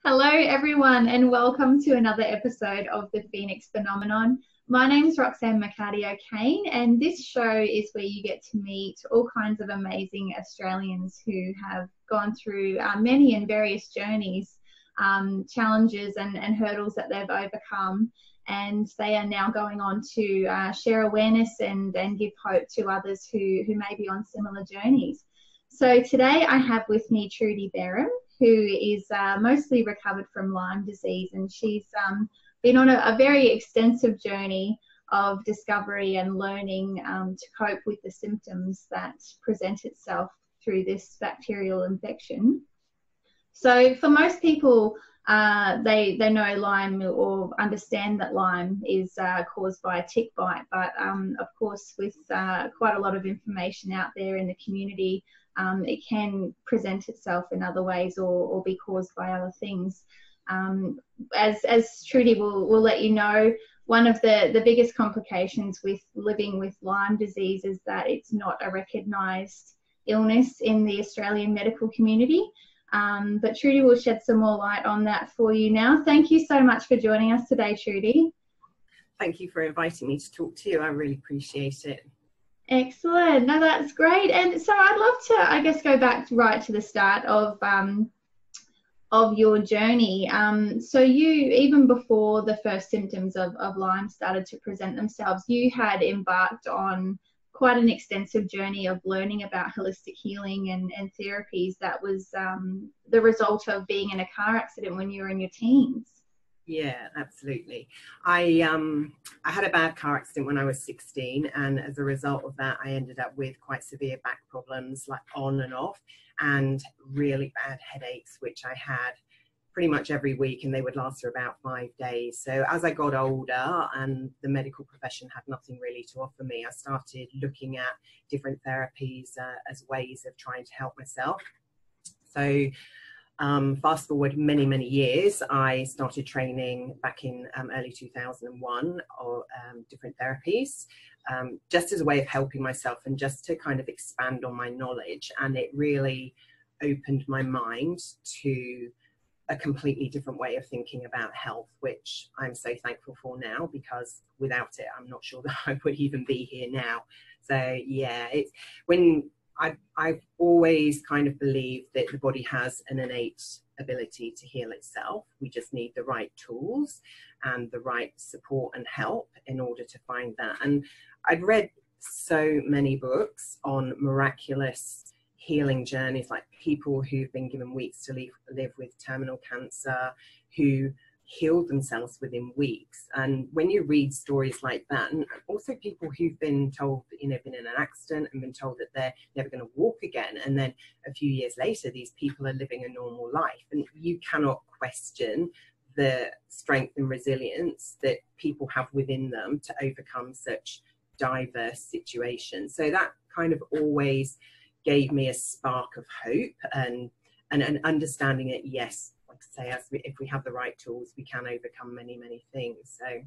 Hello, everyone, and welcome to another episode of the Phoenix Phenomenon. My name is Roxanne McCarty-O'Kane, and this show is where you get to meet all kinds of amazing Australians who have gone through many and various journeys, challenges, and hurdles that they've overcome. And they are now going on to share awareness and give hope to others who may be on similar journeys. So today I have with me Trudy Barham, who is mostly recovered from Lyme disease, and she's been on a very extensive journey of discovery and learning to cope with the symptoms that present itself through this bacterial infection. So for most people, they know Lyme or understand that Lyme is caused by a tick bite, but of course with quite a lot of information out there in the community, it can present itself in other ways or be caused by other things. As Trudy will let you know, one of the biggest complications with living with Lyme disease is that it's not a recognised illness in the Australian medical community. But Trudy will shed some more light on that for you now. Thank you so much for joining us today, Trudy. Thank you for inviting me to talk to you. I really appreciate it. Excellent. No, that's great. And so I'd love to, I guess, go back right to the start of your journey. So you, even before the first symptoms of Lyme started to present themselves, you had embarked on quite an extensive journey of learning about holistic healing and therapies that was the result of being in a car accident when you were in your teens. Yeah, absolutely. I had a bad car accident when I was 16, and as a result of that, I ended up with quite severe back problems, like on and off, and really bad headaches, which I had pretty much every week, and they would last for about 5 days. So as I got older and the medical profession had nothing really to offer me, I started looking at different therapies as ways of trying to help myself. So fast forward many years, I started training back in early 2001 or different therapies, just as a way of helping myself and just to kind of expand on my knowledge. And it really opened my mind to a completely different way of thinking about health, which I'm so thankful for now, because without it, I'm not sure that I would even be here now. So yeah, it's when I've always kind of believed that the body has an innate ability to heal itself. We just need the right tools and the right support and help in order to find that. And I'd read so many books on miraculous healing journeys, like people who've been given weeks to live with terminal cancer, who healed themselves within weeks. And when you read stories like that, and also people who've been told, been in an accident and been told that they're never going to walk again, and then a few years later these people are living a normal life, and you cannot question the strength and resilience that people have within them to overcome such diverse situations. So that kind of always gave me a spark of hope and understanding that, yes, like I say, if we have the right tools, we can overcome many things. So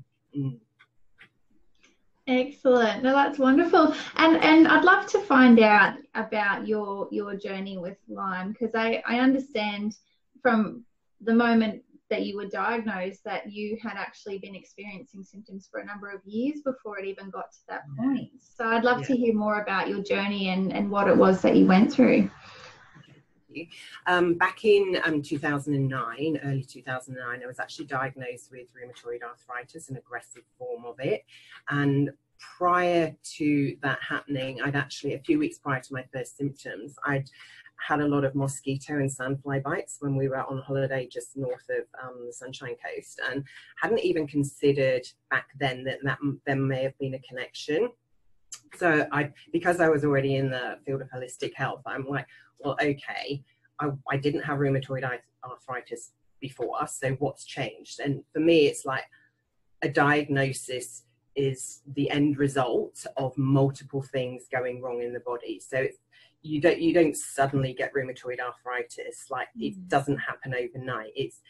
Excellent. No, that's wonderful. And I'd love to find out about your journey with Lyme, because I understand from the moment that you were diagnosed that you had actually been experiencing symptoms for a number of years before it even got to that point. So I'd love to hear more about your journey and what it was that you went through. Back in 2009, early 2009, I was actually diagnosed with rheumatoid arthritis, an aggressive form of it. And prior to that happening, I'd actually, a few weeks prior to my first symptoms, I'd had a lot of mosquito and sandfly bites when we were on holiday just north of the Sunshine Coast, and hadn't even considered back then that there may have been a connection. So because I was already in the field of holistic health, I'm like, well, okay, I didn't have rheumatoid arthritis before, so what's changed? And for me, it's like a diagnosis is the end result of multiple things going wrong in the body. So you don't suddenly get rheumatoid arthritis. Like, it doesn't happen overnight. It's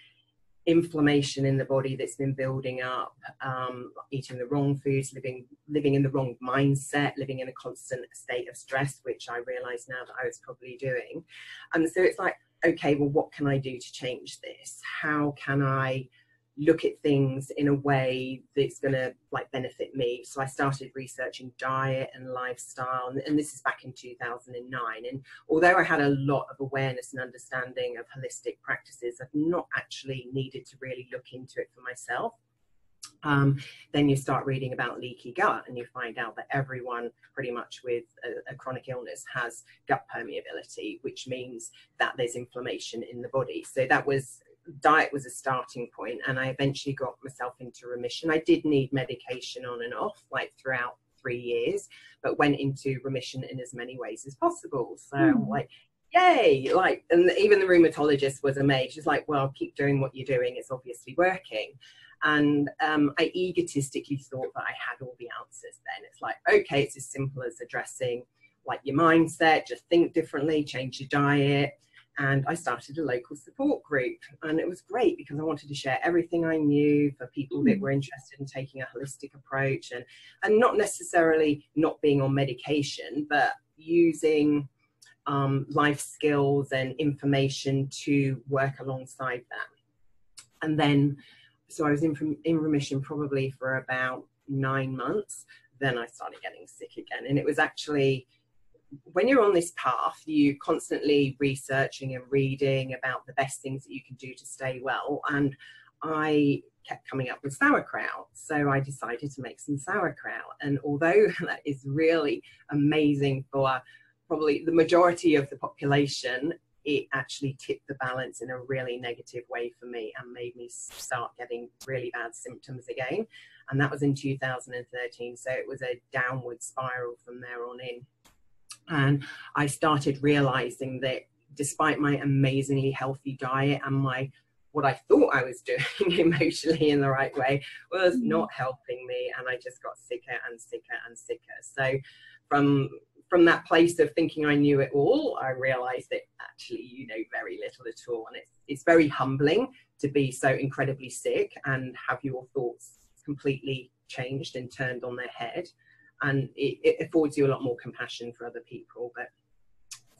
inflammation in the body that's been building up, eating the wrong foods, living in the wrong mindset, living in a constant state of stress, which I realize now that I was probably doing. And so it's like okay, well, what can I do to change this? How can I look at things in a way that's going to like benefit me? So I started researching diet and lifestyle, and this is back in 2009. And although I had a lot of awareness and understanding of holistic practices, I've not actually needed to really look into it for myself. Then you start reading about leaky gut, and you find out that everyone pretty much with a chronic illness has gut permeability, which means that there's inflammation in the body. So diet was a starting point, and I eventually got myself into remission. I did need medication on and off like throughout 3 years, but went into remission in as many ways as possible. So like, yay, like, and even the rheumatologist was amazed. She's like, well, keep doing what you're doing, it's obviously working. And I egotistically thought that I had all the answers then. It's like, okay, it's as simple as addressing like your mindset, just think differently, change your diet. And I started a local support group, and it was great because I wanted to share everything I knew for people that were interested in taking a holistic approach, and not necessarily not being on medication, but using life skills and information to work alongside that. And then, so I was in remission probably for about 9 months. Then I started getting sick again. And it was actually, when you're on this path, you constantly researching and reading about the best things that you can do to stay well. And I kept coming up with sauerkraut. So I decided to make some sauerkraut. And although that is really amazing for probably the majority of the population, it actually tipped the balance in a really negative way for me and made me start getting really bad symptoms again. And that was in 2013. So it was a downward spiral from there on in. And I started realizing that despite my amazingly healthy diet and what I thought I was doing emotionally in the right way was not helping me. And I just got sicker and sicker and sicker. So from that place of thinking I knew it all, I realized that actually you know very little at all. And it's very humbling to be so incredibly sick and have your thoughts completely changed and turned on their head. And it affords you a lot more compassion for other people. But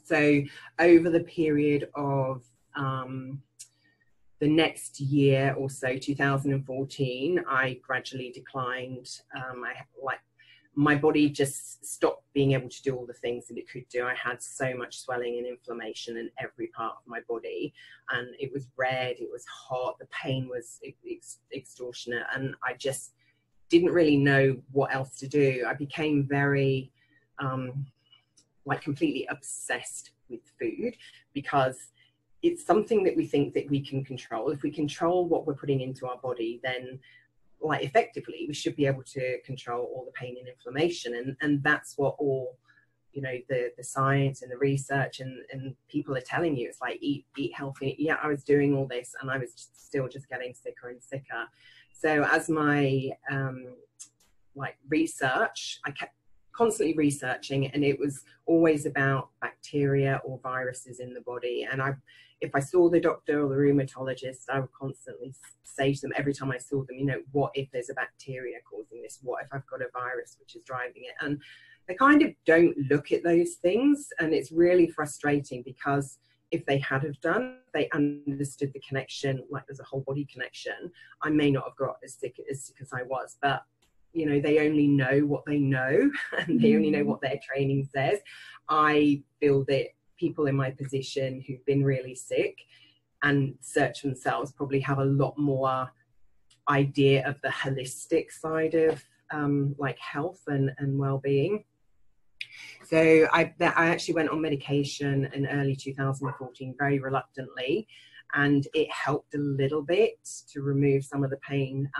so over the period of the next year or so, 2014, I gradually declined. My body just stopped being able to do all the things that it could do. I had so much swelling and inflammation in every part of my body, and it was red, it was hot, the pain was extortionate, and I just didn't really know what else to do. I became very completely obsessed with food, because it's something that we think that we can control. If we control what we're putting into our body, then effectively we should be able to control all the pain and inflammation, and that's what all the science and the research and people are telling you. It's like eat healthy. Yeah, I was doing all this and I was still just getting sicker and sicker. So as my research, I kept constantly researching, and it was always about bacteria or viruses in the body. And if I saw the doctor or the rheumatologist, I would constantly say to them every time I saw them, what if there's a bacteria causing this? What if I've got a virus which is driving it? And they kind of don't look at those things, and it's really frustrating, because if they had have done, they understood the connection, like there's a whole body connection, I may not have got as sick as I was. But they only know what they know, and they only know what their training says. I feel that people in my position who've been really sick and search themselves probably have a lot more idea of the holistic side of health and well-being. So I actually went on medication in early 2014 very reluctantly, and it helped a little bit to remove some of the pain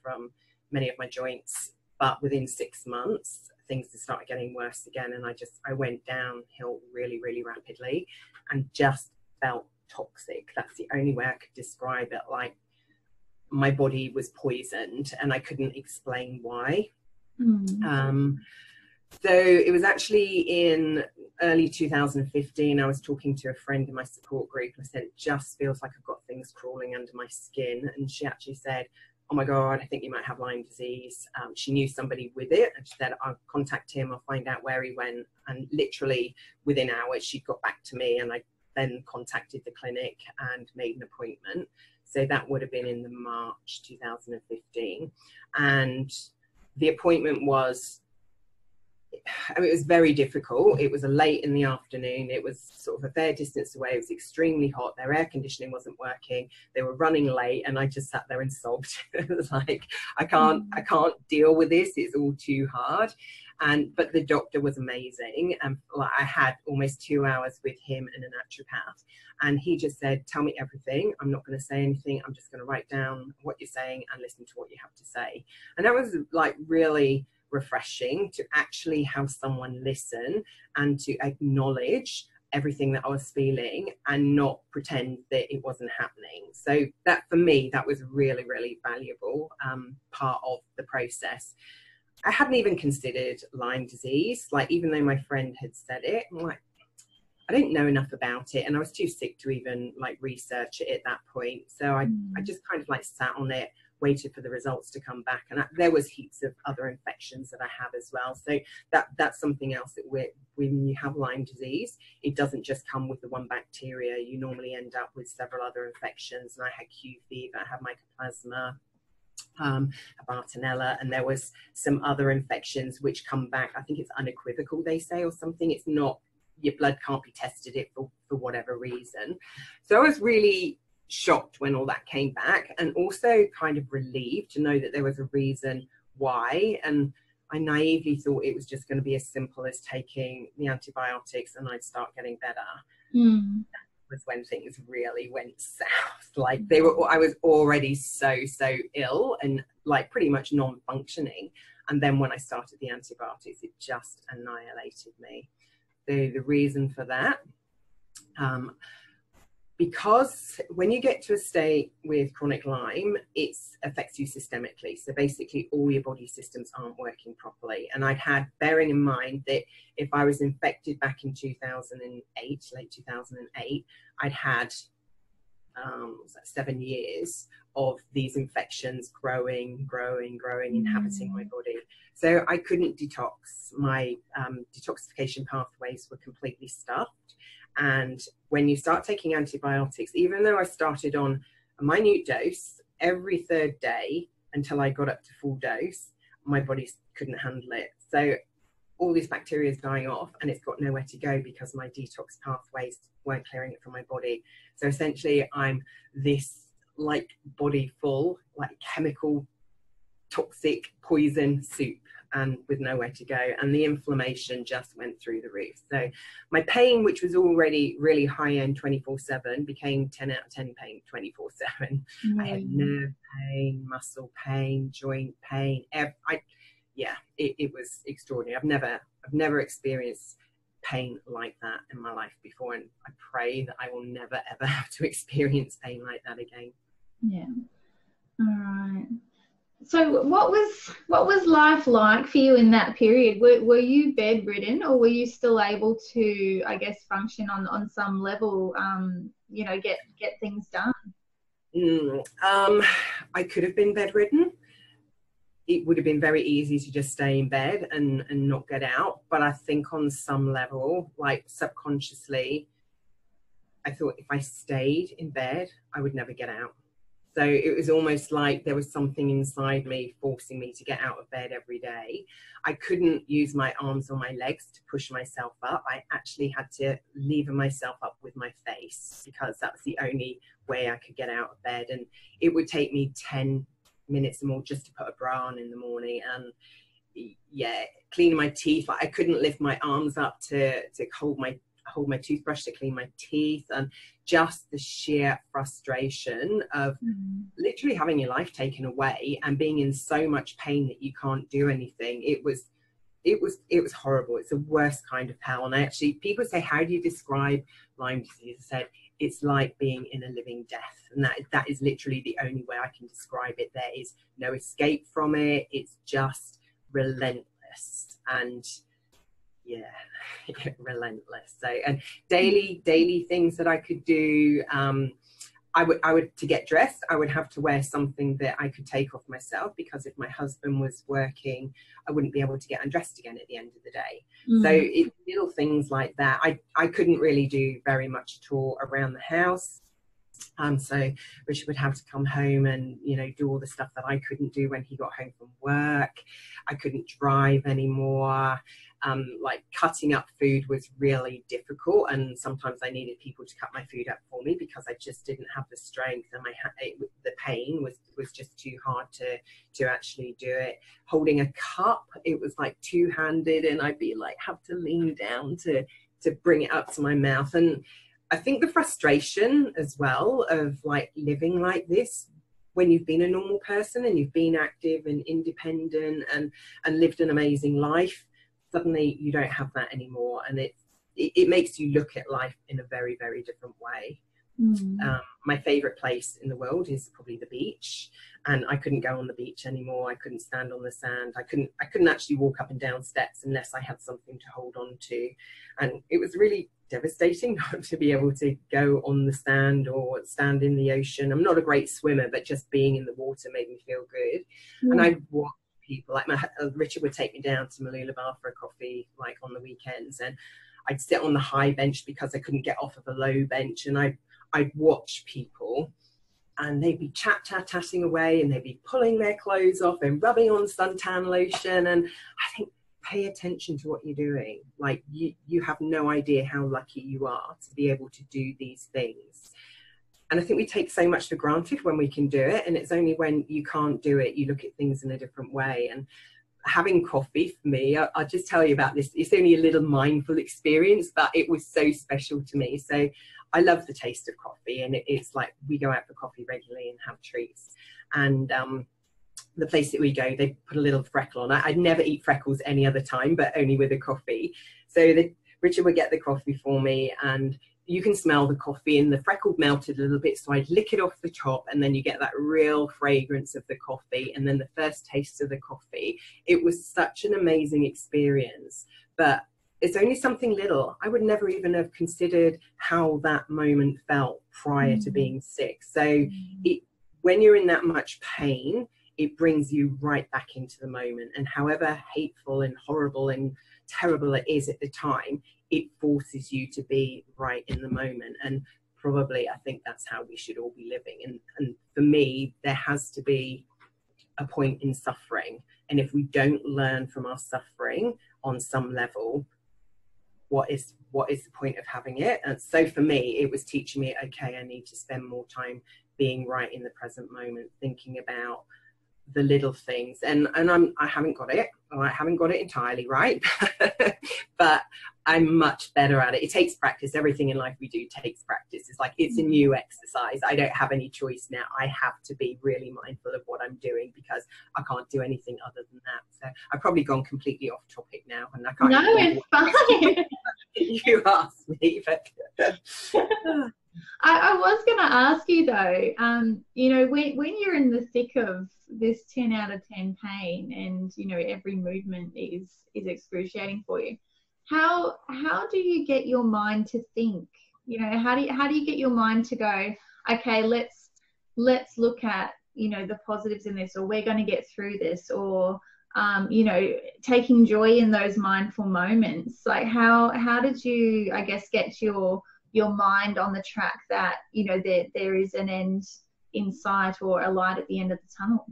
from many of my joints. But within 6 months, things started getting worse again, and I went downhill really, really rapidly and just felt toxic. That's the only way I could describe it. Like my body was poisoned and I couldn't explain why. So it was actually in early 2015, I was talking to a friend in my support group, and I said, it just feels like I've got things crawling under my skin. And she actually said, oh my God, I think you might have Lyme disease. She knew somebody with it, and she said, I'll contact him, I'll find out where he went. And literally within hours, she got back to me, and I then contacted the clinic and made an appointment. So that would have been in the March 2015. And the appointment was, I mean, it was very difficult. It was a late in the afternoon. It was sort of a fair distance away. It was extremely hot. Their air conditioning wasn't working. They were running late, and I just sat there and sobbed. It was like, I can't deal with this. It's all too hard. But the doctor was amazing. And I had almost 2 hours with him and a naturopath. And he just said, tell me everything. I'm not going to say anything. I'm just going to write down what you're saying and listen to what you have to say. And that was like really refreshing, to actually have someone listen and to acknowledge everything that I was feeling and not pretend that it wasn't happening. So that, for me, that was really, really valuable part of the process. I hadn't even considered Lyme disease. Like, even though my friend had said it, I'm like, I didn't know enough about it, and I was too sick to even like research it at that point. So I just kind of like sat on it, waited for the results to come back, and there was heaps of other infections that I have as well. So that's something else, that when you have Lyme disease, it doesn't just come with the one bacteria. You normally end up with several other infections, and I had Q fever, I had mycoplasma, a Bartonella, and there was some other infections which come back. I think it's unequivocal, they say, or something. It's not, your blood can't be tested it for whatever reason. So I was really shocked when all that came back, and also kind of relieved to know that there was a reason why. And I naively thought it was just going to be as simple as taking the antibiotics and I'd start getting better. That was when things really went south. Like, I was already so ill and like pretty much non-functioning, and then when I started the antibiotics, it just annihilated me. The reason for that, because when you get to a state with chronic Lyme, it affects you systemically. So basically all your body systems aren't working properly. And I'd had, bearing in mind that if I was infected back in 2008, late 2008, I'd had 7 years of these infections growing, inhabiting my body. So I couldn't detox. My detoxification pathways were completely stuffed. And when you start taking antibiotics, even though I started on a minute dose every third day until I got up to full dose, my body couldn't handle it. So all these bacteria is dying off, and it's got nowhere to go because my detox pathways weren't clearing it from my body. So essentially I'm this like body full, like chemical, toxic poison soup, and with nowhere to go, and the inflammation just went through the roof. So my pain, which was already really high end 24/7, became 10 out of 10 pain 24/7. I had nerve pain, muscle pain, joint pain. It was extraordinary. I've never experienced pain like that in my life before, and I pray that I will never ever have to experience pain like that again. Yeah. All right. So what was life like for you in that period? Were you bedridden, or were you still able to, I guess, function on some level, get things done? I could have been bedridden. It would have been very easy to just stay in bed and not get out. But I think on some level, like subconsciously, I thought if I stayed in bed, I would never get out. So it was almost like there was something inside me forcing me to get out of bed every day. I couldn't use my arms or my legs to push myself up. I actually had to lever myself up with my face, because that was the only way I could get out of bed. And it would take me 10 minutes more just to put a bra on in the morning. And yeah, cleaning my teeth, like I couldn't lift my arms up to hold my toothbrush to clean my teeth, and just the sheer frustration of literally having your life taken away and being in so much pain that you can't do anything. It was horrible. It's the worst kind of hell. And actually, people say, how do you describe Lyme disease? I said, it's like being in a living death, and that is literally the only way I can describe it. There is no escape from it. It's just relentless, and yeah, relentless. So, and daily things that I could do. I would to get dressed, I would have to wear something that I could take off myself, because if my husband was working, I wouldn't be able to get undressed again at the end of the day. So it's little things like that. I couldn't really do very much at all around the house. So Richard would have to come home and, you know, do all the stuff that I couldn't do when he got home from work. I couldn't drive anymore. Like cutting up food was really difficult, and sometimes I needed people to cut my food up for me because I just didn't have the strength, and the pain was just too hard to actually do it. Holding a cup, it was like two-handed, and I'd be like have to lean down to bring it up to my mouth. And I think the frustration as well of like living like this when you've been a normal person and you've been active and independent and lived an amazing life, suddenly you don't have that anymore, and it makes you look at life in a very, very different way. My favorite place in the world is probably the beach, and I couldn't go on the beach anymore. I couldn't stand on the sand. I couldn't actually walk up and down steps unless I had something to hold on to, and it was really devastating not to be able to go on the sand or stand in the ocean. I'm not a great swimmer, but just being in the water made me feel good. And I'd watch people like Richard would take me down to Mooloolaba for a coffee like on the weekends, and I'd sit on the high bench because I couldn't get off of a low bench, and I'd watch people, and they'd be chatting away, and they'd be pulling their clothes off and rubbing on suntan lotion. And I think, pay attention to what you're doing. Like you have no idea how lucky you are to be able to do these things. And I think we take so much for granted when we can do it, and it's only when you can't do it you look at things in a different way. And having coffee for me, I'll just tell you about this. It's only a little mindful experience, but it was so special to me. So I love the taste of coffee, and it's like we go out for coffee regularly and have treats. And the place that we go, they put a little freckle on. I'd never eat freckles any other time, but only with a coffee. So Richard would get the coffee for me, and you can smell the coffee, and the freckle melted a little bit, so I'd lick it off the top, and then you get that real fragrance of the coffee, and then the first taste of the coffee. It was such an amazing experience, but it's only something little. I would never even have considered how that moment felt prior to being sick. So when you're in that much pain, it brings you right back into the moment, and however hateful and horrible and terrible it is at the time, it forces you to be right in the moment. And probably I think that's how we should all be living. And for me, there has to be a point in suffering, and if we don't learn from our suffering on some level, what is the point of having it? And so for me, it was teaching me, okay, I need to spend more time being right in the present moment, thinking about the little things. And I haven't got it, or I haven't got it entirely right, but I'm much better at it. It takes practice. Everything in life we do takes practice. It's like, it's a new exercise. I don't have any choice now. I have to be really mindful of what I'm doing, because I can't do anything other than that. So I've probably gone completely off topic now, and I can't. No, it's fine. You asked me, but I was going to ask you though, you know, when you're in the thick of this 10 out of 10 pain, and you know every movement is excruciating for you, how do you get your mind to think? You know, how do you get your mind to go, okay, let's look at, you know, the positives in this, or we're going to get through this, or you know, taking joy in those mindful moments? Like how did you, I guess, get your mind on the track that, you know, there is an end in sight, or a light at the end of the tunnel?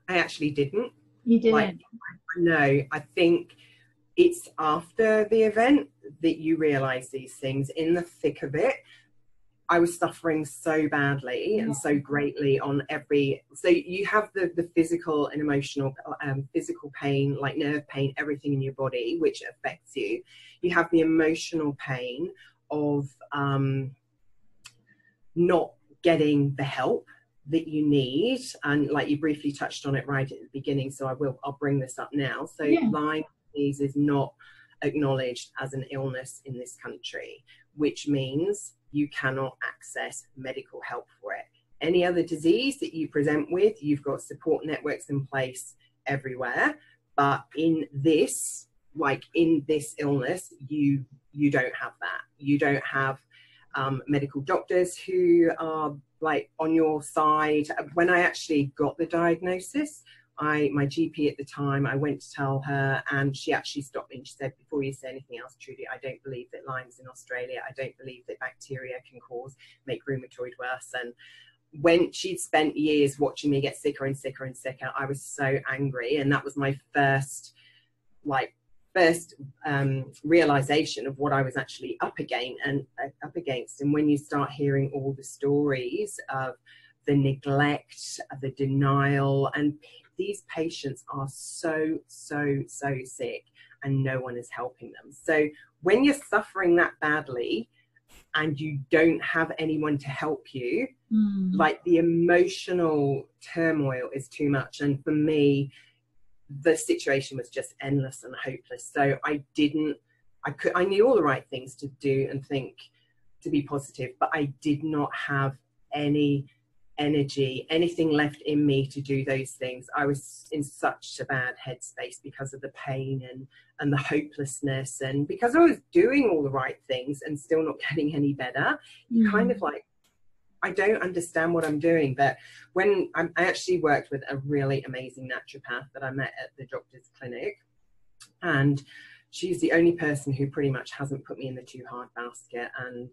I actually didn't. You didn't? No, I think it's after the event that you realize these things. In the thick of it, I was suffering so badly and so greatly on every, so you have the physical and emotional, physical pain, like nerve pain, everything in your body, which affects you. You have the emotional pain of not getting the help that you need, and like you briefly touched on it right at the beginning, so I'll bring this up now. So Lyme disease is not acknowledged as an illness in this country, which means you cannot access medical help for it. Any other disease that you present with, you've got support networks in place everywhere, but in this, like in this illness, you don't have that. You don't have medical doctors who are like on your side. When I actually got the diagnosis, my GP at the time, I went to tell her, and she actually stopped me and she said, before you say anything else, Trudy, I don't believe that Lyme's in Australia. I don't believe that bacteria can make rheumatoid worse. And when she'd spent years watching me get sicker and sicker and sicker, I was so angry. And that was my first realization of what I was actually up against. And when you start hearing all the stories of the neglect, the denial, and these patients are so sick and no one is helping them. So when you're suffering that badly and you don't have anyone to help you, like the emotional turmoil is too much. And for me, the situation was just endless and hopeless. So I knew all the right things to do and think to be positive, but I did not have any energy, anything left in me to do those things. I was in such a bad headspace because of the pain and the hopelessness, and because I was doing all the right things and still not getting any better. You kind of like, I don't understand what I'm doing. But when I actually worked with a really amazing naturopath that I met at the doctor's clinic, and she's the only person who pretty much hasn't put me in the too hard basket. And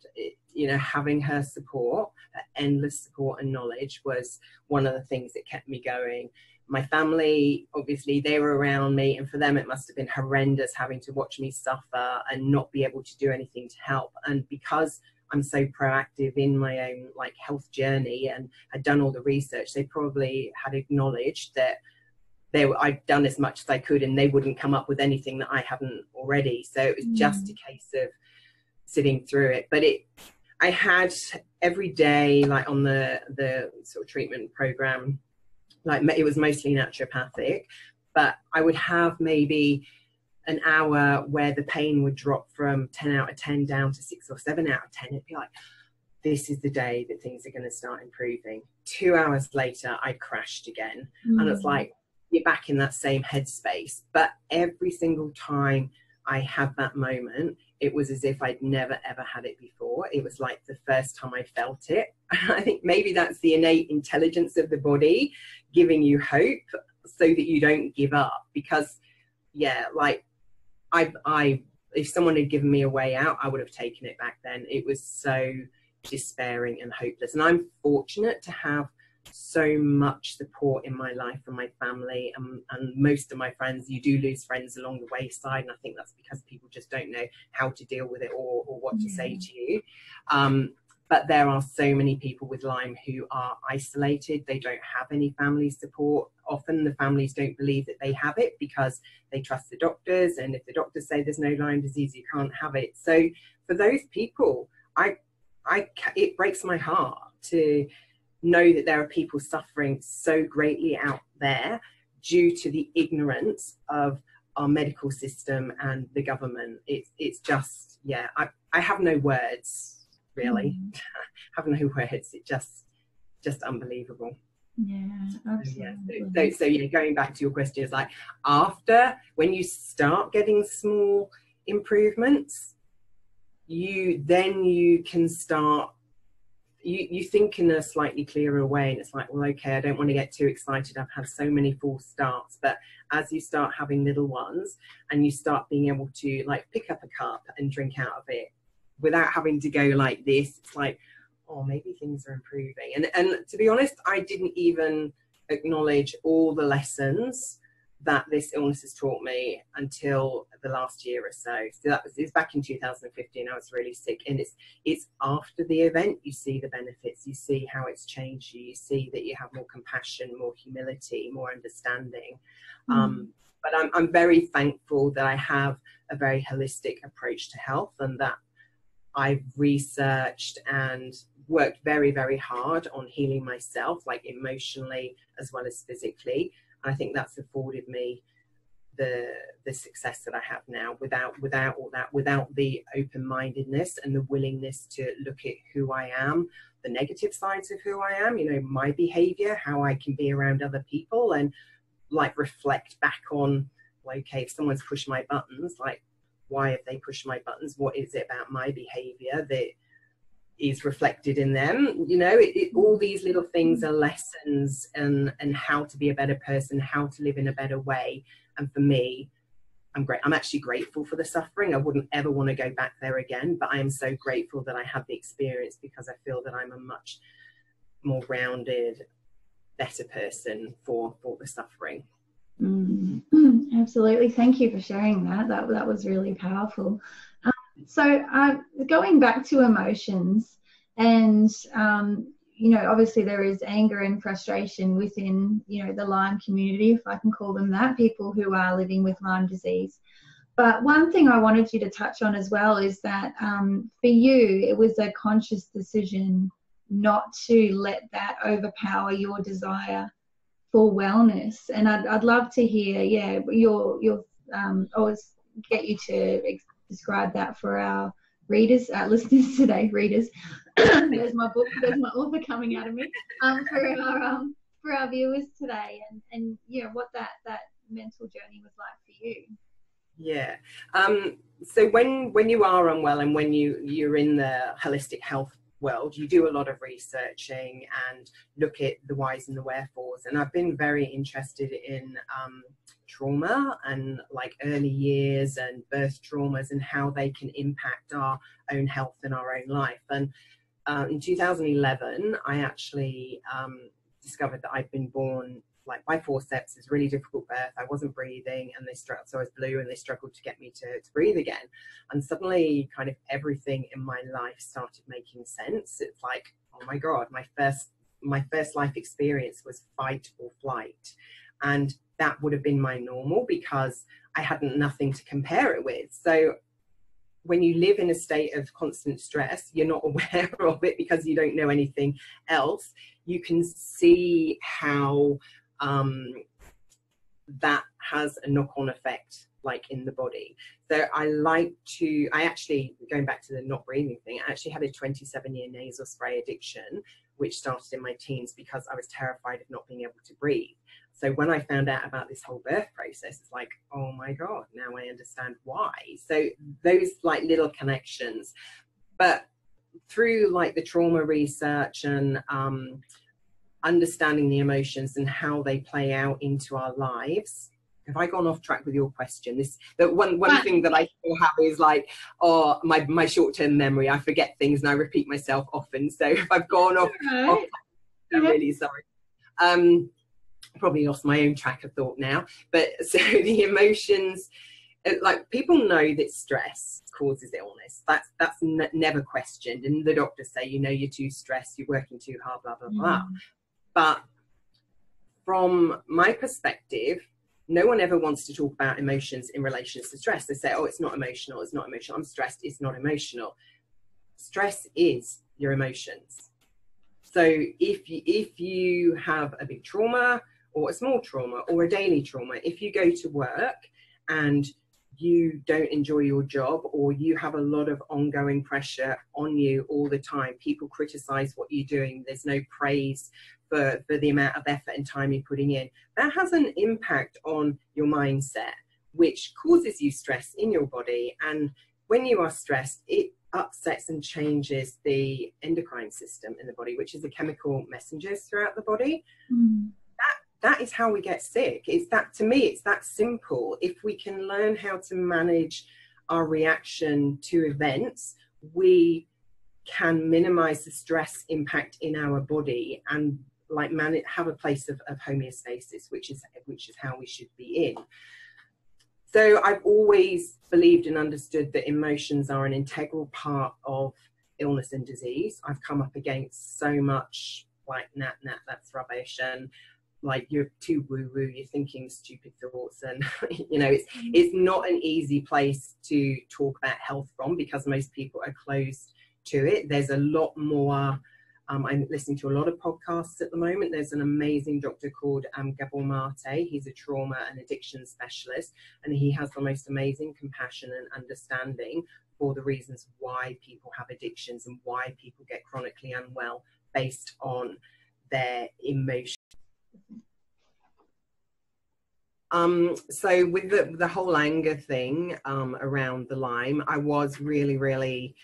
having her support, her endless support and knowledge, was one of the things that kept me going. My family, obviously, they were around me, and for them it must have been horrendous having to watch me suffer and not be able to do anything to help. And because I'm so proactive in my own health journey and had done all the research, they probably had acknowledged that I'd done as much as I could, and they wouldn't come up with anything that I hadn't already. So it was just a case of sitting through it. But I had every day, on the sort of treatment program, it was mostly naturopathic, but I would have maybe an hour where the pain would drop from 10 out of 10 down to 6 or 7 out of 10. It'd be like, this is the day that things are going to start improving. 2 hours later, I crashed again. And it's like, you're back in that same headspace. But every single time I had that moment, it was as if I'd never ever had it before. It was like the first time I felt it. I think maybe that's the innate intelligence of the body giving you hope so that you don't give up. Because if someone had given me a way out, I would have taken it back then. It was so despairing and hopeless. And I'm fortunate to have so much support in my life from my family and most of my friends. You do lose friends along the wayside, and I think that's because people just don't know how to deal with it or what to say to you. But there are so many people with Lyme who are isolated. They don't have any family support. Often the families don't believe that they have it because they trust the doctors, and if the doctors say there's no Lyme disease, you can't have it. So for those people, it breaks my heart to know that there are people suffering so greatly out there due to the ignorance of our medical system and the government. It's just, I have no words, really. I have no words. It's just unbelievable. Yeah, absolutely. So going back to your question, it's like, after, when you start getting small improvements, you can start, you think in a slightly clearer way, and it's like, well, okay, I don't want to get too excited. I've had so many false starts. But as you start having little ones and you start being able to pick up a cup and drink out of it without having to go like this, it's like, oh, maybe things are improving. And to be honest, I didn't even acknowledge all the lessons that this illness has taught me until the last year or so. So it was back in 2015. I was really sick, and it's after the event you see the benefits. You see how it's changed you. You see that you have more compassion, more humility, more understanding. But I'm very thankful that I have a very holistic approach to health, and that I've researched and worked very, very hard on healing myself, emotionally as well as physically. I think that's afforded me the success that I have now, without all that, without the open-mindedness and the willingness to look at who I am, the negative sides of who I am, my behavior, how I can be around other people, and reflect back on, okay, if someone's pushed my buttons, why have they pushed my buttons? What is it about my behavior that is reflected in them. You know, all these little things are lessons, and how to be a better person, how to live in a better way. And for me, I'm actually grateful for the suffering. I wouldn't ever want to go back there again, but I am so grateful that I had the experience, because I feel that I'm a much more rounded, better person for the suffering. Absolutely. Thank you for sharing that. That was really powerful. So going back to emotions, and you know, obviously there is anger and frustration within, you know, the Lyme community, if I can call them that, people who are living with Lyme disease. But one thing I wanted you to touch on as well is that for you, it was a conscious decision not to let that overpower your desire for wellness. And I'd love to hear, your always get you to describe that for our readers, listeners today, readers. There's my book, there's my author coming out of me. For our viewers today, and you know, what that mental journey was like for you. Yeah. So when you are unwell, and when you're in the holistic health world, you do a lot of researching and look at the whys and the wherefores. And I've been very interested in trauma, and like early years and birth traumas, and how they can impact our own health and our own life. And in 2011, I actually discovered that I'd been born like by forceps. It's a really difficult birth. I wasn't breathing, and so I was blue, and they struggled to get me to breathe again. And suddenly kind of everything in my life started making sense. It's like, oh my God, my first life experience was fight or flight. And that would have been my normal, because I had nothing to compare it with. So when you live in a state of constant stress, you're not aware of it because you don't know anything else. You can see how that has a knock-on effect, like in the body. So I actually, going back to the not breathing thing, I actually had a 27-year nasal spray addiction, which started in my teens because I was terrified of not being able to breathe. So when I found out about this whole birth process, it's like, oh my God, now I understand why. So those like little connections. But through like the trauma research and understanding the emotions and how they play out into our lives. Have I gone off track with your question? One thing that I still have is like, oh, my short-term memory. I forget things and I repeat myself often. So if I've gone off track, I'm really sorry. Probably lost my own track of thought now. But so the emotions, like people know that stress causes illness. That's never questioned. And the doctors say, you know, you're too stressed, you're working too hard, blah, blah, blah. But from my perspective, no one ever wants to talk about emotions in relation to stress. They say, oh, it's not emotional. It's not emotional. I'm stressed. It's not emotional. Stress is your emotions. So if you have a big trauma or a small trauma or a daily trauma, if you go to work and you don't enjoy your job, or you have a lot of ongoing pressure on you all the time, people criticize what you're doing, there's no praise for the amount of effort and time you're putting in, that has an impact on your mindset, which causes you stress in your body. And when you are stressed, it upsets and changes the endocrine system in the body, which is the chemical messengers throughout the body. That is how we get sick. It's that, to me, it's that simple. If we can learn how to manage our reaction to events, we can minimize the stress impact in our body and like have a place of homeostasis, which is how we should be in. So I've always believed and understood that emotions are an integral part of illness and disease. I've come up against so much like, nah, that's rubbish, and like, you're too woo-woo, you're thinking stupid thoughts, and you know, it's not an easy place to talk about health from, because most people are closed to it. There's a lot more. I'm listening to a lot of podcasts at the moment. There's an amazing doctor called Gabor Mate. He's a trauma and addiction specialist, and he has the most amazing compassion and understanding for the reasons why people have addictions and why people get chronically unwell based on their emotions. So with the whole anger thing around the Lyme, I was really, really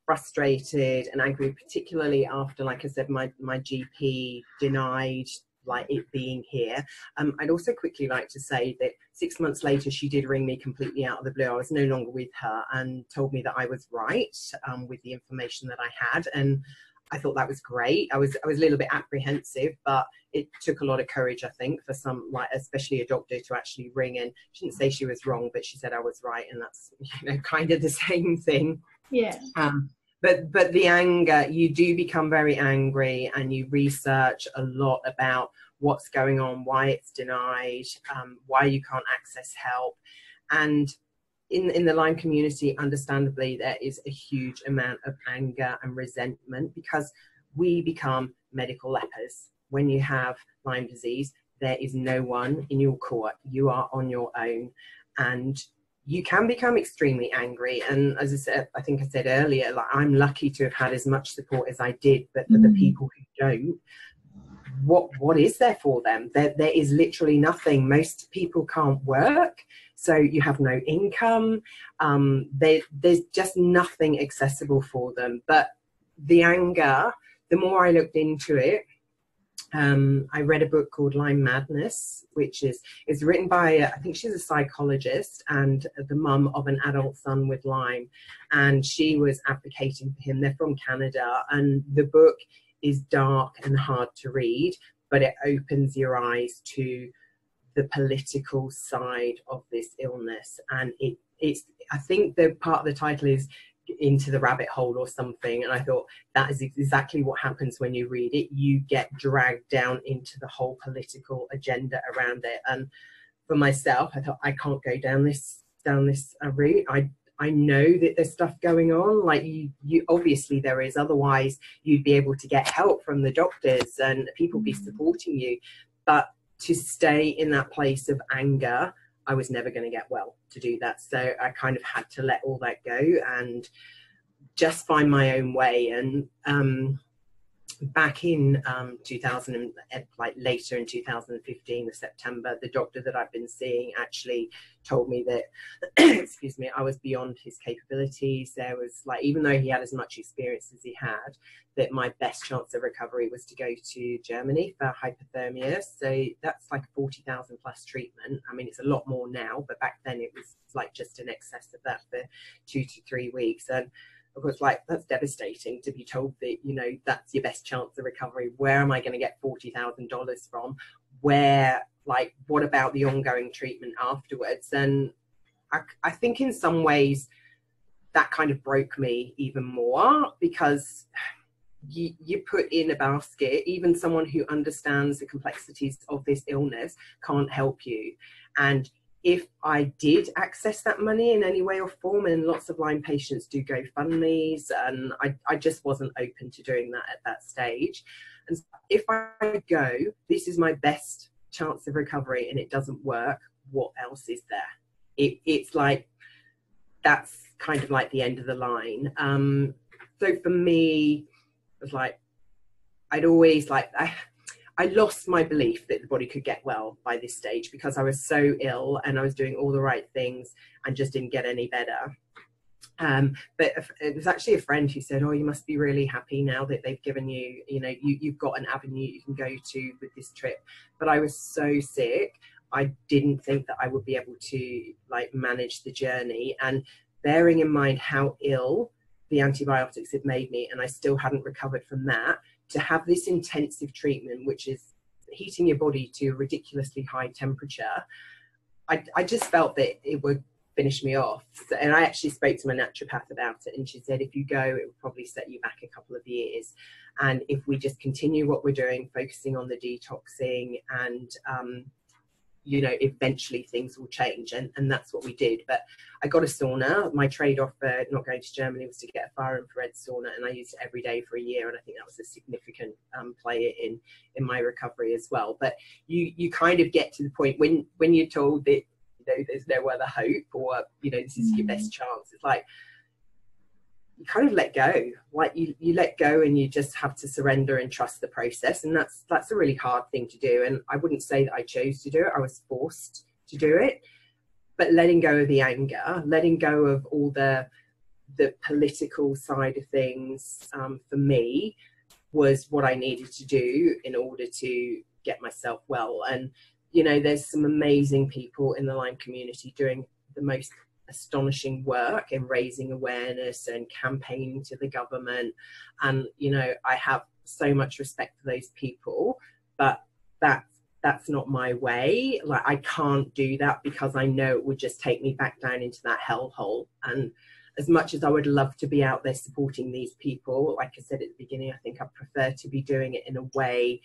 frustrated and angry, particularly after, like I said, my GP denied like it being here. I'd also quickly like to say that 6 months later, she did ring me completely out of the blue. I was no longer with her and told me that I was right with the information that I had. And I thought that was great. I was a little bit apprehensive, but it took a lot of courage, I think, for some, like especially a doctor, to actually ring. And she didn't say she was wrong, but she said I was right, and that's, you know, kind of the same thing. Yeah. But the anger, you do become very angry, and you research a lot about what's going on, why it's denied, why you can't access help. And in the Lyme community, understandably, there is a huge amount of anger and resentment, because we become medical lepers. When you have Lyme disease, there is no one in your court. You are on your own, and you can become extremely angry. And as I said, I think I said earlier, like, I'm lucky to have had as much support as I did, but for the people who don't, what is there for them? There is literally nothing. Most people can't work, so you have no income. There's just nothing accessible for them. But the anger, the more I looked into it, I read a book called Lyme Madness, which is written by, I think she's a psychologist and the mum of an adult son with Lyme, and she was advocating for him. They're from Canada, and the book is dark and hard to read, but it opens your eyes to the political side of this illness. And it's I think the part of the title is Into the Rabbit Hole or something, and I thought that is exactly what happens when you read it. You get dragged down into the whole political agenda around it. And for myself, I thought, I can't go down this route. I know that there's stuff going on, like you obviously there is, otherwise you'd be able to get help from the doctors and people be supporting you. But to stay in that place of anger, I was never going to get well to do that. So I kind of had to let all that go and just find my own way. And back in 2000, like later in 2015, September, the doctor that I've been seeing actually told me that, excuse me, I was beyond his capabilities. There was, like, even though he had as much experience as he had, that my best chance of recovery was to go to Germany for hypothermia. So that's like 40,000 plus treatment. I mean, it's a lot more now, but back then it was like just in excess of that for 2 to 3 weeks. And of course, like, that's devastating to be told that, you know, that's your best chance of recovery. Where am I going to get $40,000 from? Where, like, what about the ongoing treatment afterwards? And I think in some ways that kind of broke me even more, because you put in a basket, even someone who understands the complexities of this illness can't help you. And if I did access that money in any way or form, and lots of Lyme patients do GoFundMes, and I just wasn't open to doing that at that stage. And if I go, this is my best chance of recovery, and it doesn't work, what else is there? It's like, that's kind of like the end of the line. So for me, it was like, I'd always like, I lost my belief that the body could get well by this stage, because I was so ill and I was doing all the right things and just didn't get any better. But it was actually a friend who said, oh, you must be really happy now that they've given you, you know, you've got an avenue you can go to with this trip. But I was so sick, I didn't think that I would be able to, like, manage the journey. And bearing in mind how ill the antibiotics had made me, and I still hadn't recovered from that, to have this intensive treatment, which is heating your body to a ridiculously high temperature, I just felt that it would finish me off. And I actually spoke to my naturopath about it, and she said, if you go, it will probably set you back a couple of years. And if we just continue what we're doing, focusing on the detoxing, and you know, eventually things will change. And that's what we did. But I got a sauna. My trade-off for not going to Germany was to get a far infrared sauna, and I used it every day for a year. And I think that was a significant player in my recovery as well. But you kind of get to the point when you're told that, you know, there's no other hope, or, you know, this is your best chance. It's like, you kind of let go. Like, you let go, and you just have to surrender and trust the process. And that's a really hard thing to do. And I wouldn't say that I chose to do it. I was forced to do it. But letting go of the anger, letting go of all the the political side of things for me was what I needed to do in order to get myself well. And, you know, there's some amazing people in the Lyme community doing the most astonishing work in raising awareness and campaigning to the government. And, you know, I have so much respect for those people, but that's not my way. Like, I can't do that because I know it would just take me back down into that hellhole. And as much as I would love to be out there supporting these people, like I said at the beginning, I think I prefer to be doing it in a way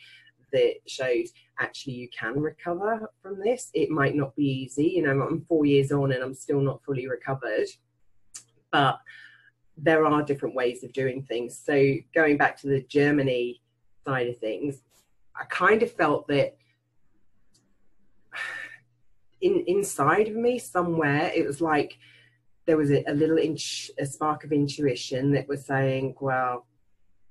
that shows actually you can recover from this. It might not be easy. You know, I'm 4 years on and I'm still not fully recovered, but there are different ways of doing things. So going back to the Germany side of things, I kind of felt that inside of me somewhere, it was like there was a little a spark of intuition that was saying, well,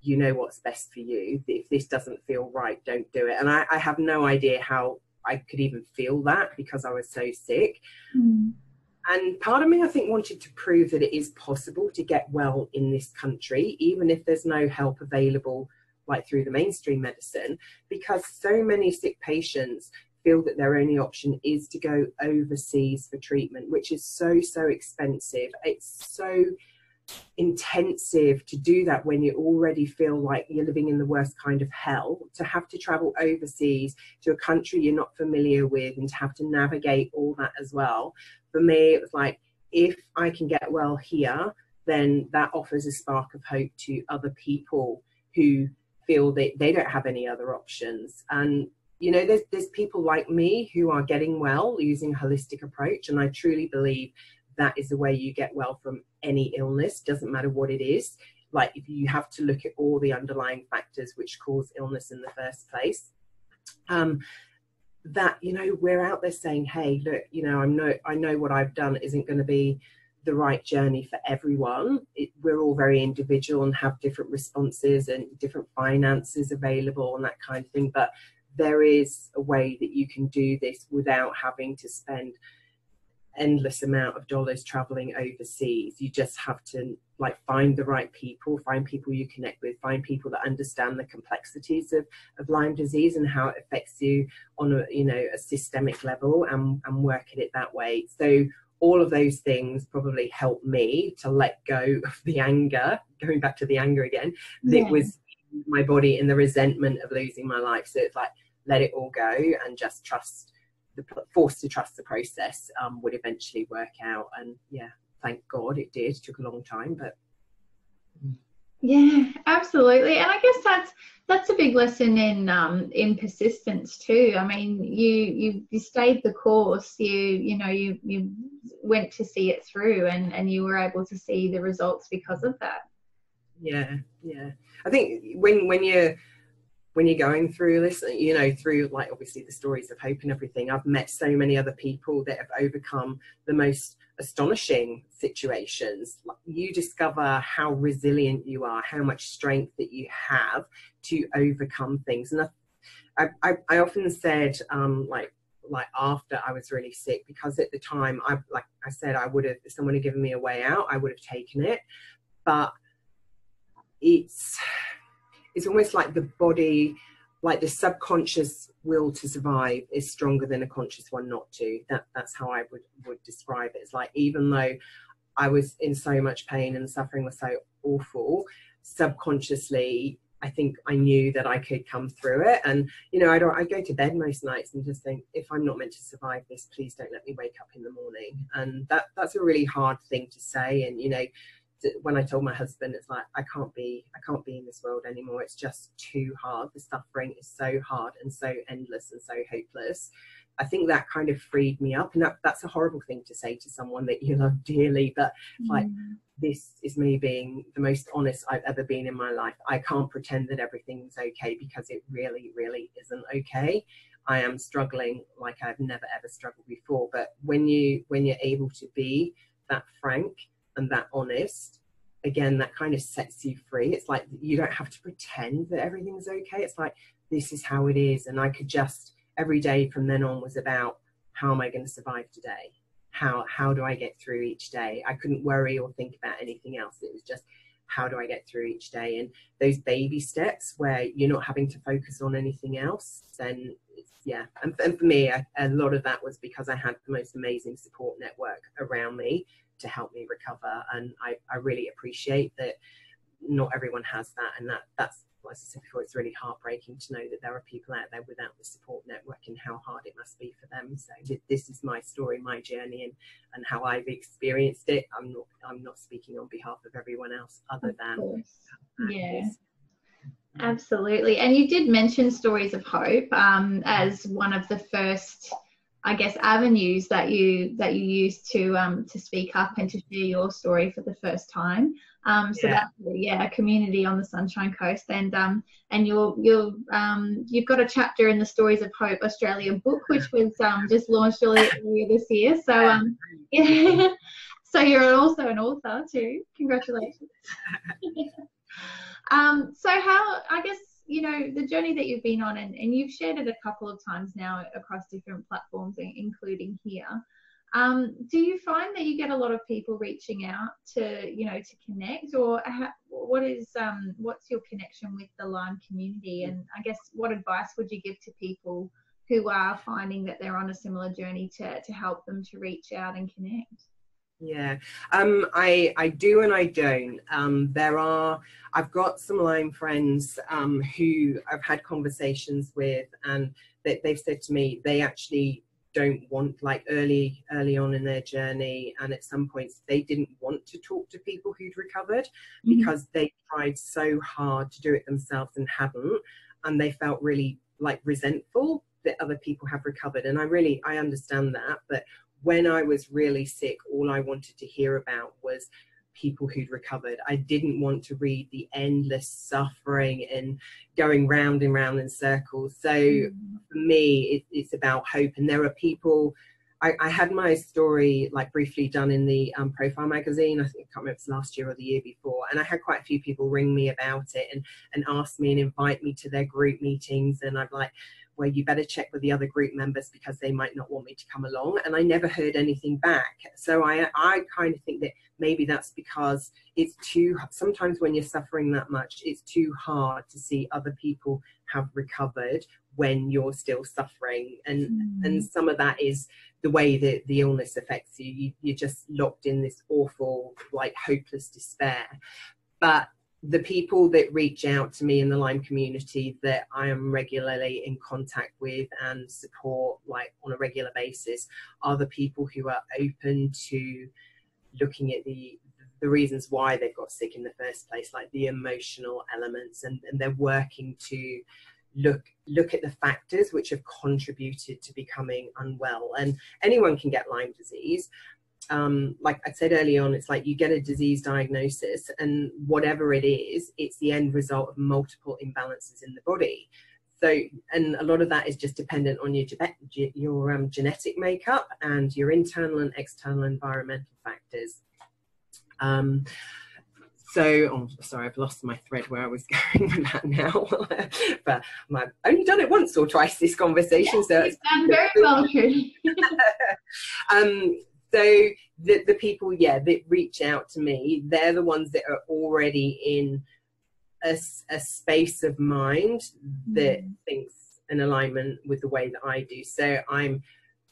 you know what's best for you. If this doesn't feel right, don't do it. And I have no idea how I could even feel that because I was so sick. And part of me, I think, wanted to prove that it is possible to get well in this country, even if there's no help available, like through the mainstream medicine, because so many sick patients feel that their only option is to go overseas for treatment, which is so expensive. It's so intensive to do that when you already feel like you're living in the worst kind of hell, to have to travel overseas to a country you're not familiar with and to have to navigate all that as well. For me, it was like, if I can get well here, then that offers a spark of hope to other people who feel that they don't have any other options. And you know, there's people like me who are getting well using a holistic approach, and I truly believe that is the way you get well from any illness, doesn't matter what it is. Like, if you have to look at all the underlying factors which cause illness in the first place, that, you know, we're out there saying, hey, look, you know, I know what I've done isn't going to be the right journey for everyone. We're all very individual and have different responses and different finances available and that kind of thing. But there is a way that you can do this without having to spend endless amount of dollars traveling overseas. You just have to, like, find the right people, find people you connect with, find people that understand the complexities of Lyme disease and how it affects you on a, you know, a systemic level, and work at it that way. So all of those things probably helped me to let go of the anger, going back to the anger again, that was my body and the resentment of losing my life. So it's like, let it all go and just trust, forced to trust the process would eventually work out. And yeah, thank God it did. It took a long time, but yeah, absolutely. And I guess that's a big lesson in persistence too. I mean, you stayed the course. You went to see it through, and you were able to see the results because of that. Yeah. I think when you're going through this, you know, through, like, obviously the stories of hope and everything, I've met so many other people that have overcome the most astonishing situations. Like, you discover how resilient you are, how much strength that you have to overcome things. And I often said, like after I was really sick, because at the time, like I said, I would have, if someone had given me a way out, I would have taken it. But it's almost like the body, like the subconscious will to survive is stronger than a conscious one not to. That's how I would describe it. It's like, even though I was in so much pain and suffering was so awful, subconsciously I think I knew that I could come through it. And, you know, I go to bed most nights and just think, if I'm not meant to survive this, please don't let me wake up in the morning. And that's a really hard thing to say. And, you know, when I told my husband, it's like, I can't be in this world anymore. It's just too hard. The suffering is so hard and so endless and so hopeless. I think that kind of freed me up. And that's a horrible thing to say to someone that you love dearly, but like, this is me being the most honest I've ever been in my life. I can't pretend that everything's okay, because it really, really isn't okay. I am struggling like I've never ever struggled before. But when you're able to be that frank and that honest, again, that kind of sets you free. It's like, you don't have to pretend that everything's okay. It's like, this is how it is. And I could just, every day from then on was about, how am I going to survive today? how do I get through each day? I couldn't worry or think about anything else. It was just, how do I get through each day? And those baby steps where you're not having to focus on anything else, then yeah. And for me, a lot of that was because I had the most amazing support network around me to help me recover. And I really appreciate that not everyone has that. And that's, as I said before, it's really heartbreaking to know that there are people out there without the support network and how hard it must be for them. So this is my story, my journey, and how I've experienced it. I'm not speaking on behalf of everyone else other than yeah. Absolutely. And you did mention Stories of Hope as one of the first, I guess, avenues that you used to speak up and to share your story for the first time. So that's a community on the Sunshine Coast, and you've got a chapter in the Stories of Hope Australia book, which was just launched earlier this year. So yeah, so you're also an author too. Congratulations. So how, I guess, you know, the journey that you've been on, and you've shared it a couple of times now across different platforms, including here. Do you find that you get a lot of people reaching out to, you know, to connect, or what's your connection with the Lyme community? And I guess, what advice would you give to people who are finding that they're on a similar journey to help them to reach out and connect? Yeah, I do and I don't. I've got some Lyme friends who I've had conversations with, and they've said to me they actually don't want, like early on in their journey, and at some points they didn't want to talk to people who'd recovered because they tried so hard to do it themselves and hadn't, and they felt really like resentful that other people have recovered. And I understand that, but when I was really sick, all I wanted to hear about was people who'd recovered. I didn't want to read the endless suffering and going round and round in circles. So for me, it's about hope. And there are people, I had my story like briefly done in the Profile magazine. I think, I can't remember if it was last year or the year before. And I had quite a few people ring me about it and ask me and invite me to their group meetings. And I'm like, well, you better check with the other group members because they might not want me to come along. And I never heard anything back. So I kind of think that maybe that's because sometimes when you're suffering that much, it's too hard to see other people have recovered when you're still suffering. And some of that is the way that the illness affects you. You're just locked in this awful, like, hopeless despair. But the people that reach out to me in the Lyme community that I am regularly in contact with and support, like on a regular basis, are the people who are open to looking at the reasons why they've got sick in the first place, like the emotional elements, and they're working to look at the factors which have contributed to becoming unwell. And anyone can get Lyme disease. Like I said early on, it's like you get a disease diagnosis, and whatever it is, it's the end result of multiple imbalances in the body. So, and a lot of that is just dependent on your genetic makeup and your internal and external environmental factors. So, sorry, I've lost my thread where I was going with that now. But I've only done it once or twice this conversation. So it's done very well, Trudy. So the people, that reach out to me, they're the ones that are already in a space of mind that thinks in alignment with the way that I do. So I'm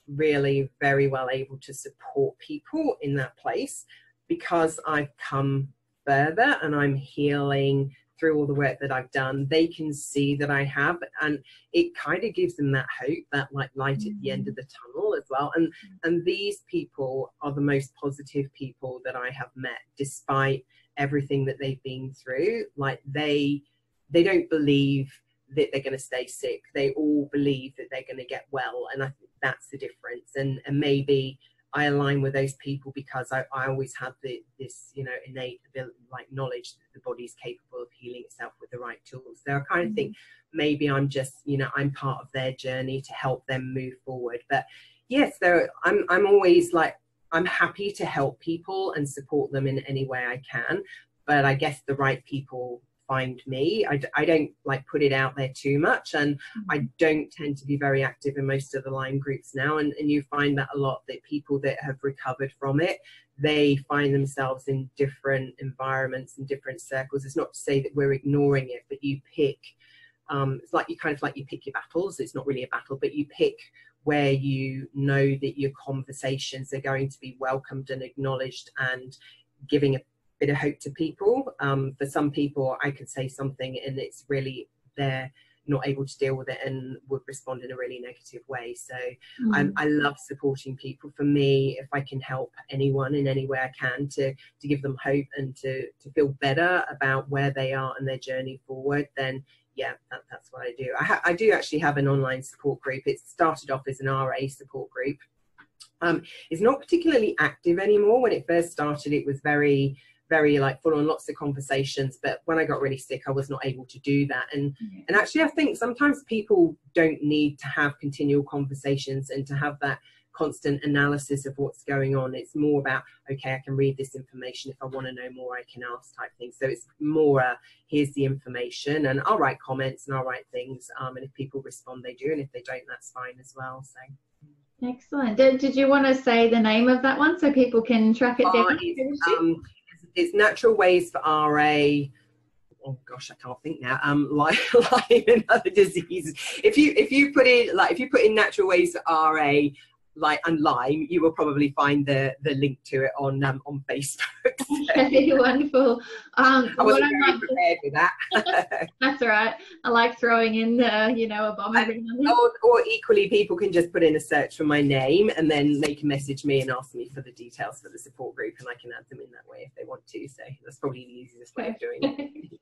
really very well able to support people in that place because I've come further and I'm healing through all the work that I've done. They can see that I have, and it kind of gives them that hope, that like light at the end of the tunnel as well. And these people are the most positive people that I have met, despite everything that they've been through. Like they don't believe that they're going to stay sick. They all believe that they're going to get well, and I think that's the difference. And maybe I align with those people because I always have this, innate ability, like knowledge that the body's capable of healing itself with the right tools. So I kind of think maybe I'm just, I'm part of their journey to help them move forward. But yes, I'm always like, I'm happy to help people and support them in any way I can. But I guess the right people find me. I don't like put it out there too much, and I don't tend to be very active in most of the Lyme groups now, and you find that a lot, that people that have recovered from it, they find themselves in different environments and different circles. It's not to say that we're ignoring it, but you pick, it's like you pick your battles. It's not really a battle, but you pick where you know that your conversations are going to be welcomed and acknowledged and giving a bit of hope to people. For some people, I could say something and it's really, they're not able to deal with it and would respond in a really negative way. So I love supporting people. For me, if I can help anyone in any way I can to give them hope and to feel better about where they are and their journey forward, then yeah, that's what I do. I do actually have an online support group. It started off as an RA support group. It's not particularly active anymore. When it first started, it was very like full on, lots of conversations, but when I got really sick, I was not able to do that. And actually, I think sometimes people don't need to have continual conversations and to have that constant analysis of what's going on. It's more about, okay, I can read this information. If I want to know more, I can ask type thing. So it's more here's the information, and I'll write comments and I'll write things, and if people respond, they do, and if they don't, that's fine as well. So excellent. Did you want to say the name of that one so people can track it down? It's Natural Ways for RA. Oh gosh, I can't think now. Lyme and other diseases. If you put in Natural Ways for RA, and Lyme, you will probably find the link to it on Facebook. Okay, wonderful. I wasn't very prepared with that. That's all right. I like throwing in a bomb every now and then. Or equally, people can just put in a search for my name, and then they can message me and ask me for the details for the support group, and I can add them in that way if they want to. So that's probably the easiest way of doing it.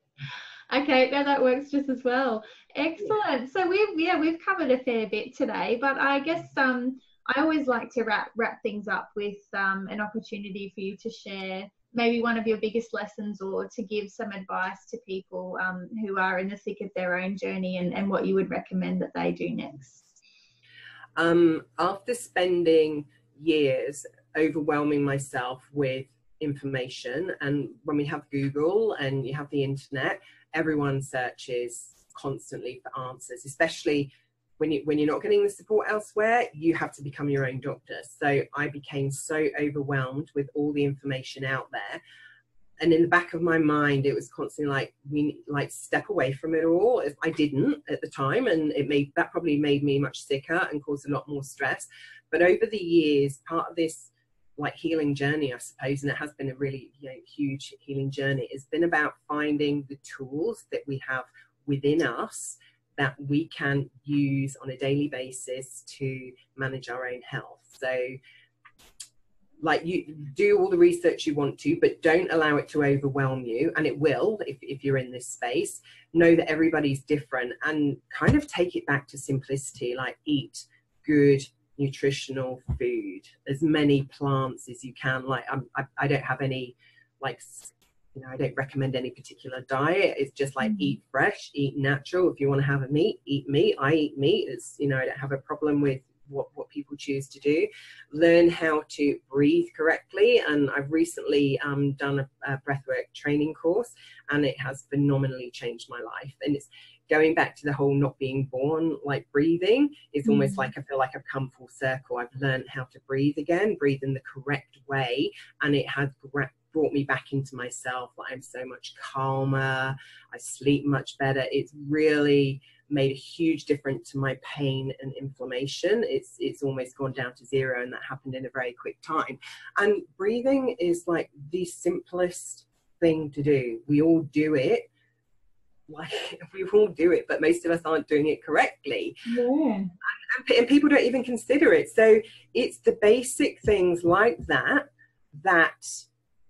Okay, no, that works just as well. Excellent. So we've covered a fair bit today, but I guess I always like to wrap things up with an opportunity for you to share maybe one of your biggest lessons, or to give some advice to people who are in the thick of their own journey, and what you would recommend that they do next. After spending years overwhelming myself with information, and when we have Google and you have the internet, everyone searches constantly for answers, especially when you're not getting the support elsewhere. You have to become your own doctor. So I became so overwhelmed with all the information out there, and in the back of my mind, it was constantly like step away from it all. I didn't at the time, and that probably made me much sicker and caused a lot more stress. But over the years, part of this healing journey, I suppose, and it has been a really huge healing journey, has been about finding the tools that we have within us that we can use on a daily basis to manage our own health. So you do all the research you want to, but don't allow it to overwhelm you, and it will if you're in this space. Know that everybody's different, and kind of take it back to simplicity, like eat good nutritional food, as many plants as you can. I don't have any I don't recommend any particular diet. It's just eat fresh, eat natural. If you want to have a meat, eat meat. I eat meat. It's I don't have a problem with what people choose to do. Learn how to breathe correctly, and I've recently done a breathwork training course, and it has phenomenally changed my life. And it's going back to the whole not being born breathing. It's almost like I feel like I've come full circle. I've learned how to breathe again, breathe in the correct way, and it has brought me back into myself. I'm so much calmer. I sleep much better. It's really made a huge difference to my pain and inflammation. It's almost gone down to zero, and that happened in a very quick time. And breathing is the simplest thing to do. We all do it. We all do it, but most of us aren't doing it correctly. Yeah. And people don't even consider it. So it's the basic things like that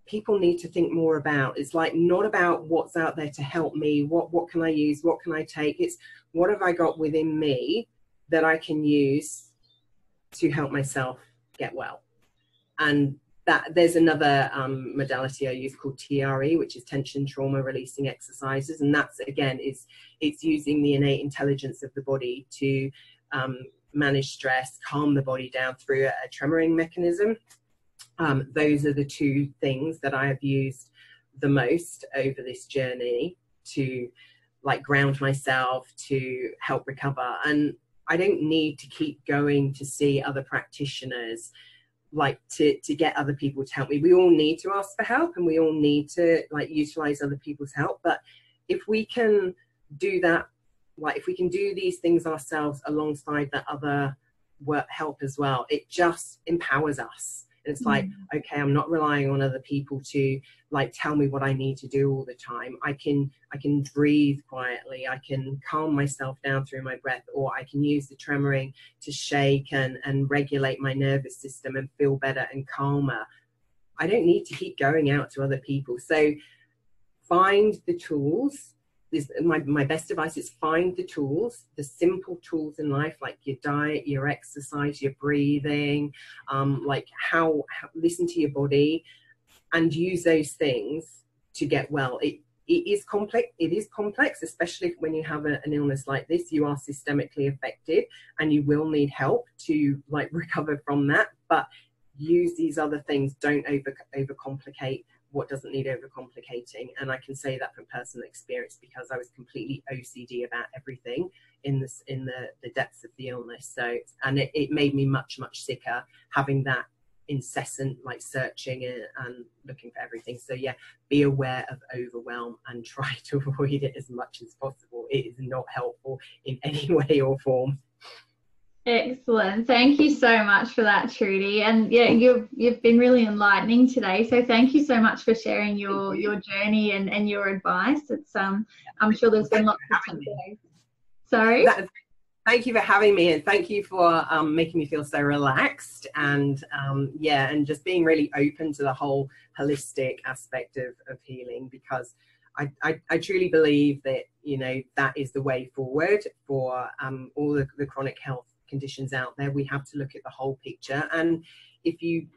people need to think more about. It's not about what's out there to help me, what can I use, what can I take. It's what have I got within me that I can use to help myself get well. And that there's another modality I use called TRE, which is tension trauma releasing exercises, and that's again it's using the innate intelligence of the body to manage stress, calm the body down through a tremoring mechanism. Those are the two things that I have used the most over this journey. to like ground myself, to help recover. And I don't need to keep going to see other practitioners, like to get other people to help me. We all need to ask for help, and we all need to like utilize other people's help. But if we can do that, like if we can do these things ourselves alongside that other work help as well, it just empowers us. And it's like, okay, I'm not relying on other people to like tell me what I need to do all the time. I can breathe quietly. I can calm myself down through my breath, or I can use the tremoring to shake and regulate my nervous system and feel better and calmer. I don't need to keep going out to other people. So find the tools. My best advice is find the tools, the simple tools in life, like your diet, your exercise, your breathing, like how listen to your body, and use those things to get well. It is complex. It is complex, especially when you have an illness like this. You are systemically affected, and you will need help to like recover from that. But use these other things. Don't overcomplicate what doesn't need overcomplicating. And I can say that from personal experience, because I was completely OCD about everything in the depths of the illness. So, and it made me much sicker, having that incessant like searching and looking for everything. So yeah, be aware of overwhelm and try to avoid it as much as possible. It is not helpful in any way or form. Excellent. Thank you so much for that, Trudy. And yeah, you've been really enlightening today. So thank you so much for sharing your journey and your advice. It's I'm sure there's been lots of takeaways. Sorry. Thank you for having me, and thank you for making me feel so relaxed, and yeah, and just being really open to the whole holistic aspect of healing, because I truly believe that, you know, that is the way forward for all the chronic health conditions out there. We have to look at the whole picture. And if you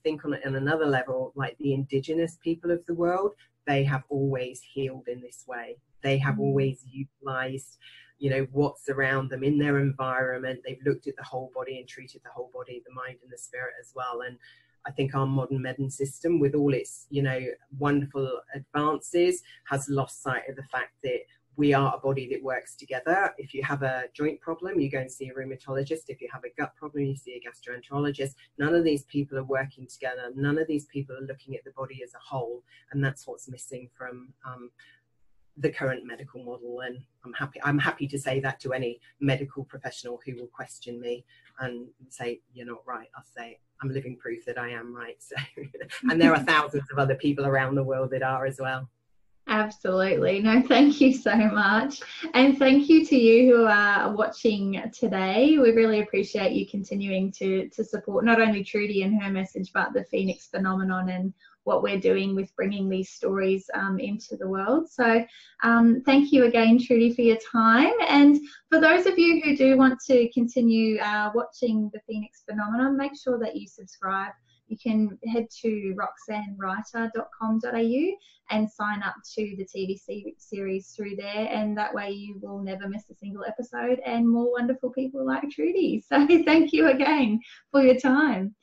think on another level, like the indigenous people of the world, they have always healed in this way. They have always utilized, you know, what's around them in their environment. They've looked at the whole body and treated the whole body, the mind and the spirit as well. And I think our modern medicine system, with all its, you know, wonderful advances, has lost sight of the fact that we are a body that works together. If you have a joint problem, you go and see a rheumatologist. If you have a gut problem, you see a gastroenterologist. None of these people are working together. None of these people are looking at the body as a whole. And that's what's missing from the current medical model. And I'm happy to say that to any medical professional who will question me and say, you're not right. I'll say, I'm living proof that I am right. So, and there are thousands of other people around the world that are as well. Absolutely. No, thank you so much. And thank you to you who are watching today. We really appreciate you continuing to support not only Trudy and her message, but the Phoenix phenomenon and what we're doing with bringing these stories into the world. So thank you again, Trudy, for your time. And for those of you who do want to continue watching the Phoenix phenomenon, make sure that you subscribe. You can head to roxannewriter.com.au and sign up to the TV series through there, and that way you will never miss a single episode and more wonderful people like Trudy. So thank you again for your time.